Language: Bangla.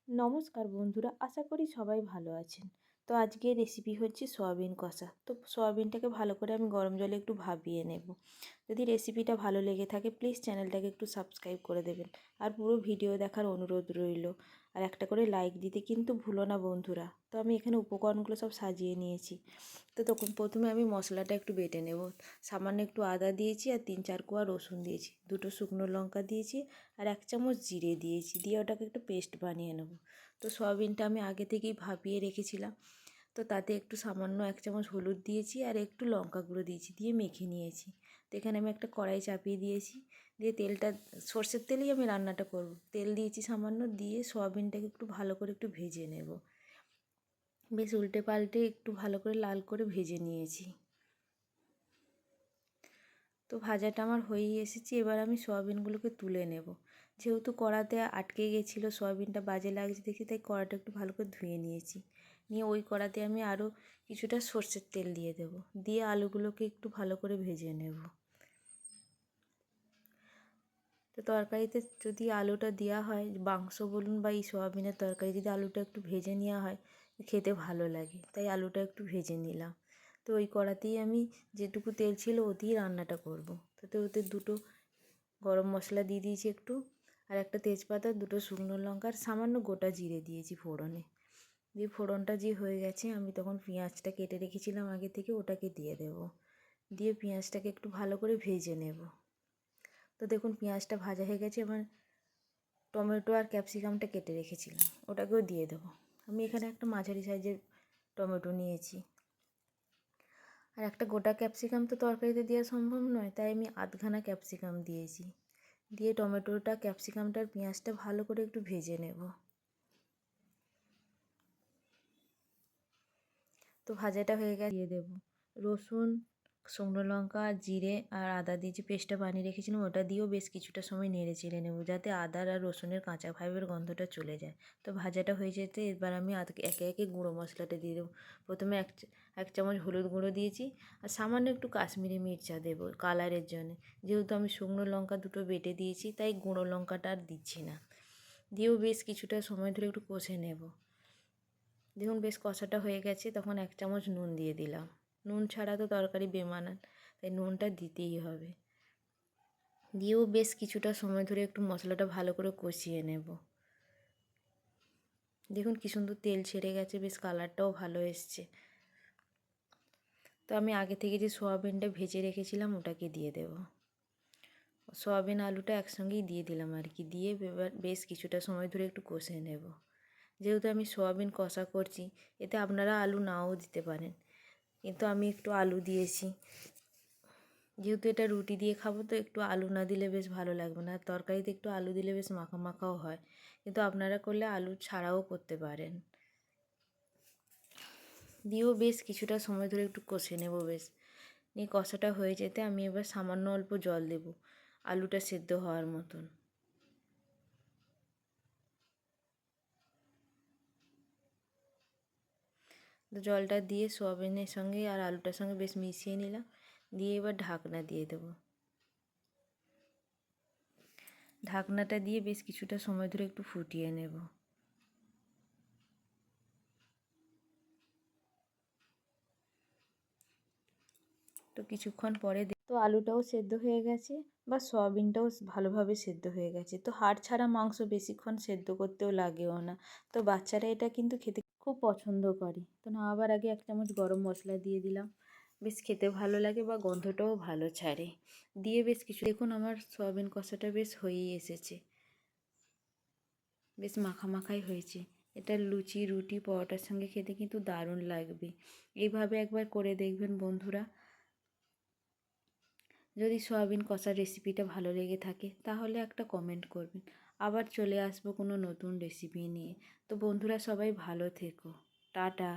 নমস্কার বন্ধুরা, আশা করি সবাই ভালো আছেন। তো আজকের রেসিপি হচ্ছে সয়াবিন কষা। তো সয়াবিনটাকে ভালো করে আমি গরম জলে একটু ভাপিয়ে নেব। যদি রেসিপিটা ভালো লেগে থাকে প্লিজ চ্যানেলটাকে একটু সাবস্ক্রাইব করে দেবেন, আর পুরো ভিডিও দেখার অনুরোধ রইল। আর একটা করে লাইক দিতে কিন্তু ভুলো না বন্ধুরা। তো আমি এখানে উপকরণগুলো সব সাজিয়ে নিয়েছি। তো তখন প্রথমে আমি মশলাটা একটু বেটে নেব। সামান্য একটু আদা দিয়েছি আর 3-4 কোয়া রসুন দিয়েছি, 2টো শুকনো লঙ্কা দিয়েছি আর 1 চামচ জিরে দিয়েছি, দিয়ে ওটাকে একটু পেস্ট বানিয়ে নেব। তো সয়াবিনটা আমি আগে থেকেই ভাপিয়ে রেখেছিলাম। তো তাতে একটু সামান্য 1 চামচ হলুদ দিয়েছি আর একটু লঙ্কা গুঁড়ো দিয়েছি, দিয়ে মেখে নিয়েছি। তো এখানে আমি একটা কড়াই চাপিয়ে দিয়েছি, দিয়ে তেলটা সর্ষের তেলেই আমি রান্নাটা করব। তেল দিয়েছি সামান্য, দিয়ে সয়াবিনটাকে একটু ভালো করে একটু ভেজে নেব। বেশ উল্টে পাল্টে একটু ভালো করে লাল করে ভেজে নিয়েছি। তো ভাজাটা আমার হয়েই এসেছে, এবার আমি সয়াবিনগুলোকে তুলে নেব। যেহেতু কড়াতে আটকে গেছিলো, সয়াবিনটা বাজে লাগছে দেখি, তাই কড়াটা একটু ভালো করে ধুয়ে নিয়েছি। নিয়ে ওই কড়াতে আমি আরও কিছুটা সর্ষের তেল দিয়ে দেব, দিয়ে আলুগুলোকে একটু ভালো করে ভেজে নেব। তো তরকারিতে যদি আলুটা দেওয়া হয়, মাংস বলুন বা এই সয়াবিনের তরকারি, যদি আলুটা একটু ভেজে নেওয়া হয় খেতে ভালো লাগে, তাই আলুটা একটু ভেজে নিলাম। তো ওই কড়াতেই আমি যেটুকু তেল ছিল ওতেই রান্নাটা করব। তাতে ওতে 2টো গরম মশলা দিয়ে দিয়েছি একটু, আর একটা তেজপাতা, 2টো শুকনো লঙ্কা আর সামান্য গোটা জিরে দিয়েছি ফোড়নে। দিয়ে ফোড়নটা যে হয়ে গেছে, আমি তখন পেঁয়াজটা কেটে রেখেছিলাম আগে থেকে, ওটাকে দিয়ে দেব। দিয়ে পেঁয়াজটাকে একটু ভালো করে ভেজে নেব। তো দেখুন পেঁয়াজটা ভাজা হয়ে গেছে। এবার টমেটো আর ক্যাপসিকামটা কেটে রেখেছিলাম, ওটাকেও দিয়ে দেবো। আমি এখানে একটা মাঝারি সাইজের টমেটো নিয়েছি, আর একটা গোটা ক্যাপসিকাম তো তরকারিতে দেওয়া সম্ভব নয়, তাই আমি আধখানা ক্যাপসিকাম দিয়েছি। দিয়ে টমেটোটা, ক্যাপসিকামটা আর পেঁয়াজটা ভালো করে একটু ভেজে নেব। তো ভাজাটা হয়ে গেছে, দিয়ে দেবো রসুন, শুকনো লঙ্কা, জিরে আর আদা দিয়ে যে পেস্টটা বানিয়ে রেখেছিলাম ওটা দিয়েও বেশ কিছুটা সময় নেড়ে চেড়ে নেব, যাতে আদার আর রসুনের কাঁচা ভাবের গন্ধটা চলে যায়। তো ভাজাটা হয়ে যেতে এবার আমি একে একে গুঁড়ো মশলাটা দিয়ে দেবো। প্রথমে এক চামচ হলুদ গুঁড়ো দিয়েছি, আর সামান্য একটু কাশ্মীরি মির্চা দেবো কালারের জন্য। যেহেতু আমি শুকনো লঙ্কা 2টো বেটে দিয়েছি, তাই গুঁড়ো লঙ্কাটা আর দিচ্ছি না। দিয়েও বেশ কিছুটা সময় ধরে একটু কষে নেব। দেখুন বেশ কষাটা হয়ে গেছে, তখন 1 চামচ নুন দিয়ে দিলাম। নুন ছাড়া তো তরকারি বেমানান, তাই নুনটা দিতেই হবে। দিয়েও বেশ কিছুটা সময় ধরে একটু মশলাটা ভালো করে কষিয়ে নেব। দেখুন কী সুন্দর তেল ছেড়ে গেছে, বেশ কালারটাও ভালো এসছে। তো আমি আগে থেকে যে সোয়াবিনটা ভেজে রেখেছিলাম ওটাকে দিয়ে দেব। সোয়াবিন আলুটা একসঙ্গেই দিয়ে দিলাম আর কি, দিয়ে এবার বেশ কিছুটা সময় ধরে একটু কষে নেব। যেহেতু আমি সোয়াবিন কষা করছি, এতে আপনারা আলু নাও দিতে পারেন, কিন্তু আমি একটু আলু দিয়েছি। যেহেতু এটা রুটি দিয়ে খাবো, তো একটু আলু না দিলে বেশ ভালো লাগবে না। তরকারিতে একটু আলু দিলে বেশ মাখা মাখাও হয়, কিন্তু আপনারা করলে আলু ছাড়াও করতে পারেন। দিয়েও বেশ কিছুটা সময় ধরে একটু কষে নেব বেশ। নিয়ে কষাটা হয়ে যেতে আমি এবার সামান্য অল্প জল দেব, আলুটা সেদ্ধ হওয়ার মতন। তো জলটা দিয়ে সোয়াবিনের সঙ্গে আর আলুটার সঙ্গে বেশ মিশিয়ে নিলাম, দিয়ে এবার ঢাকনা দিয়ে দেবো। ঢাকনাটা দিয়ে বেশ কিছুটা সময় ধরে একটু ফুটিয়ে নেব। তো কিছুক্ষণ পরে তো আলুটাও সেদ্ধ হয়ে গেছে, বা সয়াবিনটাও ভালোভাবে সেদ্ধ হয়ে গেছে। তো হাড় ছাড়া মাংস বেশিক্ষণ সেদ্ধ করতেও লাগেও না। তো বাচ্চারা এটা কিন্তু খেতে খুব পছন্দ করে। তো নামাবার আগে 1 চামচ গরম মশলা দিয়ে দিলাম, বেশ খেতে ভালো লাগে বা গন্ধটাও ভালো ছাড়ে। দিয়ে বেশ কিছু, দেখুন আমার সয়াবিন কষাটা বেশ হয়েই এসেছে, বেশ মাখামাখাই হয়েছে। এটা লুচি, রুটি, পরোটার সঙ্গে খেতে কিন্তু দারুণ লাগবে। এইভাবে একবার করে দেখবেন বন্ধুরা। যদি সয়াবিন কষার রেসিপিটা ভালো লেগে থাকে তাহলে একটা কমেন্ট করবেন। আবার চলে আসবো কোনো নতুন রেসিপি নিয়ে। তো বন্ধুরা সবাই ভালো থেকো, টাটা।